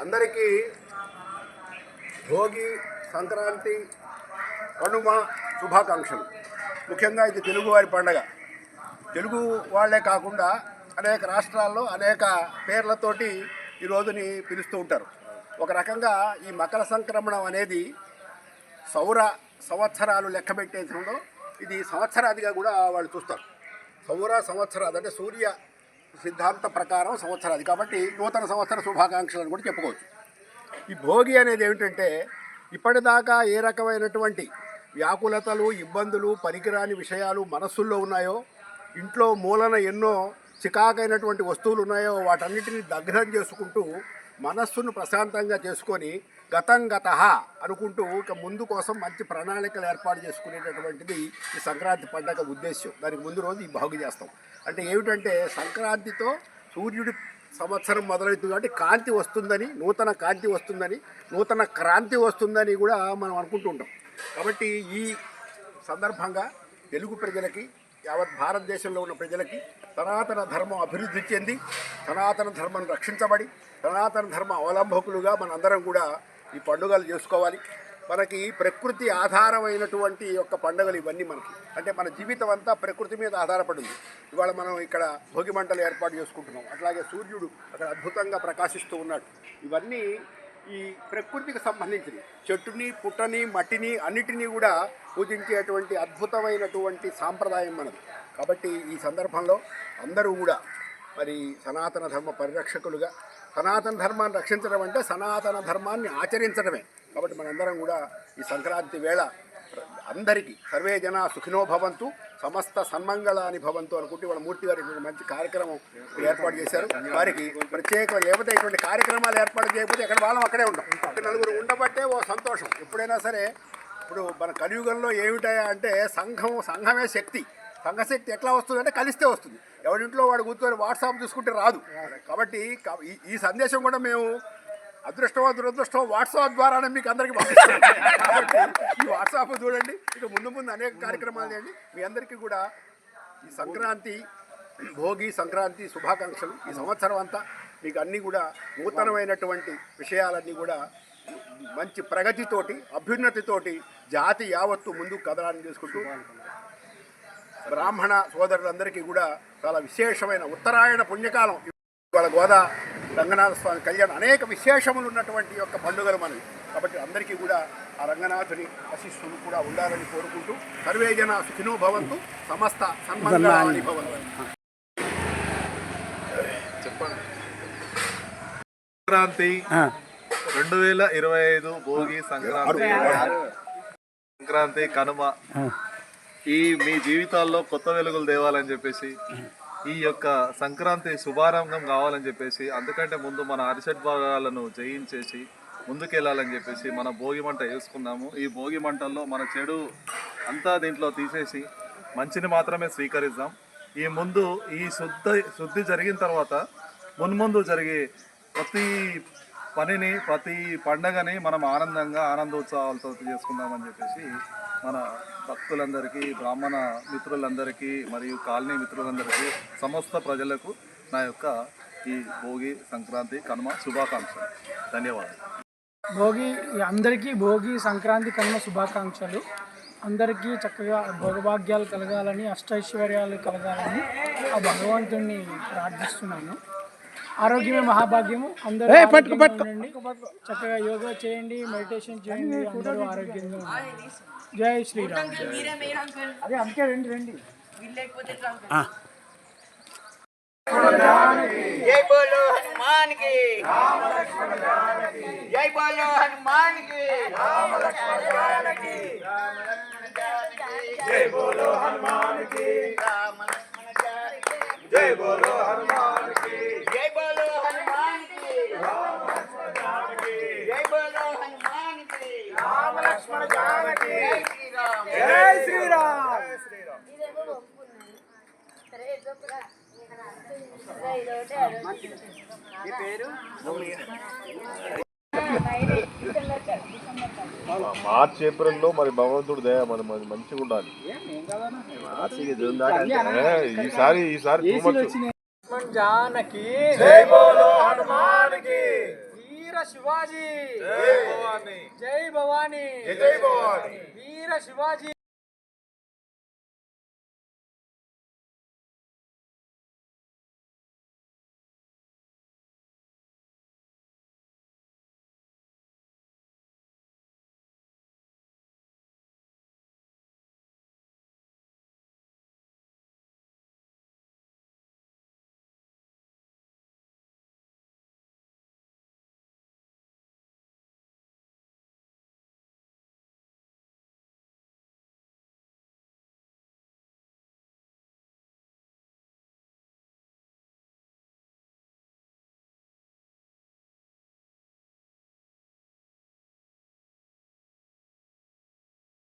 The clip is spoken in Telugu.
అందరికీ భోగి, సంక్రాంతి, కనుమ శుభాకాంక్షలు. ముఖ్యంగా ఇది తెలుగువారి పండగ. తెలుగు వాళ్ళే కాకుండా అనేక రాష్ట్రాల్లో అనేక పేర్లతోటి ఈ రోజుని పిలుస్తూ ఉంటారు. ఒక రకంగా ఈ మకర సంక్రమణం అనేది సౌర సంవత్సరాలు లెక్క పెట్టేందులో ఇది సంవత్సరాదిగా కూడా వాళ్ళు చూస్తారు. సౌర సంవత్సరాది అంటే సూర్య సిద్ధాంత ప్రకారం సంవత్సరాది కాబట్టి నూతన సంవత్సర శుభాకాంక్షలను కూడా చెప్పుకోవచ్చు. ఈ భోగి అనేది ఏమిటంటే ఇప్పటిదాకా ఏ రకమైనటువంటి వ్యాకులతలు, ఇబ్బందులు, పనికిరాని విషయాలు మనస్సుల్లో ఉన్నాయో, ఇంట్లో మూలన ఎన్నో చికాకైనటువంటి వస్తువులు ఉన్నాయో వాటన్నిటిని దగ్ధం చేసుకుంటూ మనస్సును ప్రశాంతంగా చేసుకొని గతం గతః అనుకుంటూ ఇక ముందు కోసం మంచి ప్రణాళికలు ఏర్పాటు చేసుకునేటటువంటిది ఈ సంక్రాంతి పండగ ఉద్దేశం. దానికి ముందు రోజు ఈ భోగి చేస్తాం. అంటే ఏమిటంటే సంక్రాంతితో సూర్యుడి సంవత్సరం మొదలవుతుంది కాబట్టి కాంతి వస్తుందని, నూతన కాంతి వస్తుందని, నూతన క్రాంతి వస్తుందని కూడా మనం అనుకుంటూ ఉంటాం. కాబట్టి ఈ సందర్భంగా తెలుగు ప్రజలకి, యావత్ భారతదేశంలో ఉన్న ప్రజలకి సనాతన ధర్మం అభివృద్ధి చెంది సనాతన ధర్మం రక్షించబడి సనాతన ధర్మ అవలంబకులుగా మనందరం కూడా ఈ పండుగలు చేసుకోవాలి. మనకి ప్రకృతి ఆధారమైనటువంటి యొక్క పండుగలు ఇవన్నీ మనకి. అంటే మన జీవితం అంతా ప్రకృతి మీద ఆధారపడింది. ఇవాళ మనం ఇక్కడ భోగి మంటలు ఏర్పాటు చేసుకుంటున్నాం. అట్లాగే సూర్యుడు అక్కడ అద్భుతంగా ప్రకాశిస్తూ ఉన్నాడు. ఇవన్నీ ఈ ప్రకృతికి సంబంధించినవి. చెట్టుని, పుట్టని, మట్టిని అన్నిటినీ కూడా పూజించేటువంటి అద్భుతమైనటువంటి సాంప్రదాయం మనది. కాబట్టి ఈ సందర్భంలో అందరూ కూడా మరి సనాతన ధర్మ పరిరక్షకులుగా, సనాతన ధర్మాన్ని రక్షించడం అంటే సనాతన ధర్మాన్ని ఆచరించడమే. కాబట్టి మనందరం కూడా ఈ సంక్రాంతి వేళ అందరికీ సర్వే జన సుఖినో భవంతు, సమస్త సన్మంగళాని భవంతు అనుకుంటే వాళ్ళ మూర్తి గారు మంచి కార్యక్రమం ఏర్పాటు చేశారు. వారికి ప్రత్యేక లేకపోతే ఇటువంటి కార్యక్రమాలు ఏర్పాటు చేయకపోతే ఎక్కడ వాళ్ళం అక్కడే ఉంటాం. నలుగురు ఉండబట్టే ఓ సంతోషం. ఎప్పుడైనా సరే ఇప్పుడు మన కలియుగంలో ఏమిటాయా అంటే సంఘమే శక్తి. సంఘశక్తి ఎట్లా వస్తుందంటే కలిస్తే వస్తుంది. ఎవరింట్లో వాడు కూర్చొని వాట్సాప్ చూసుకుంటే రాదు. కాబట్టి ఈ సందేశం కూడా మేము అదృష్టమో దురదృష్టమో వాట్సాప్ ద్వారానే మీకు అందరికీ పంపిస్తాం. కాబట్టి ఈ వాట్సాప్ చూడండి. ఇక ముందు అనేక కార్యక్రమాలు చేయండి. మీ అందరికీ కూడా ఈ సంక్రాంతి, భోగి సంక్రాంతి శుభాకాంక్షలు. ఈ సంవత్సరం అంతా మీకు అన్నీ కూడా నూతనమైనటువంటి విషయాలన్నీ కూడా మంచి ప్రగతితోటి, అభ్యున్నతితోటి జాతి యావత్తు ముందుకు కదలాన్ని చేసుకుంటూ బ్రాహ్మణ సోదరులందరికీ కూడా చాలా విశేషమైన ఉత్తరాయణ పుణ్యకాలం. ఇవాళ గోదా రంగనాథ స్వామి కళ్యాణం అనేక విశేషములు ఉన్నటువంటి యొక్క పండుగలు మనవి. కాబట్టి అందరికీ కూడా ఆ రంగనాథుని ఆశీస్సులు కూడా ఉండాలని కోరుకుంటూ సర్వే జన సుఖినో భవంతు, సమస్త సన్మంగళాని భవంతు. చెప్పండి. సంక్రాంతి 2025 భోగి, సంక్రాంతి, కనుమ ఈ మీ జీవితాల్లో కొత్త వెలుగులు తేవాలని చెప్పేసి, ఈ యొక్క సంక్రాంతి శుభారంభం కావాలని చెప్పేసి, అందుకంటే ముందు మన అరిషడ్ భాగాలను జయించేసి ముందుకెళ్ళాలని చెప్పేసి మన భోగి మంట వేసుకున్నాము. ఈ భోగి మంటల్లో మన చెడు అంతా దీంట్లో తీసేసి మంచిని మాత్రమే స్వీకరిద్దాం. ఈ శుద్ధి జరిగిన తర్వాత మున్ముందు జరిగే ప్రతి పనిని, ప్రతి పండగని మనం ఆనందోత్సవాలతో చేసుకుందామని చెప్పేసి మన భక్తులందరికీ, బ్రాహ్మణ మిత్రులందరికీ మరియు కాలనీ మిత్రులందరికీ, సమస్త ప్రజలకు నా యొక్క ఈ భోగి, సంక్రాంతి, కనుమ శుభాకాంక్షలు. ధన్యవాదాలు. అందరికీ భోగి, సంక్రాంతి, కనుమ శుభాకాంక్షలు. అందరికీ చక్కగా భోగభాగ్యాలు కలగాలని, అష్టైశ్వర్యాలు కలగాలని ఆ భగవంతుణ్ణి ప్రార్థిస్తున్నాను. ఆరోగ్యమే మహాభాగ్యము. అందరూ ఉండండి, చక్కగా యోగా చేయండి, మెడిటేషన్ చేయండి, అందరూ ఆరోగ్యంగా ఉండండి. జై శ్రీరామ్. అదే అందుకే రండి. जय बोलो हनुमान की, जय बोलो हनुमान की, जय बोलो हनुमान की, जय बोलो हनुमान की, जय बोलो हनुमान की, जय बोलो हनुमान की, राम लक्ष्मण जानकी, जय श्री राम, जय श्री राम. మార్చి, ఏప్రిల్లో మరి భగవంతుడు దయ మన మంచిగా ఉండాలి. ఈసారి जानकी जय बोलो हनुमान की, वीर శివాజీ జై భవానీ జై భవానీ జై భవాని. వీర శివాజీ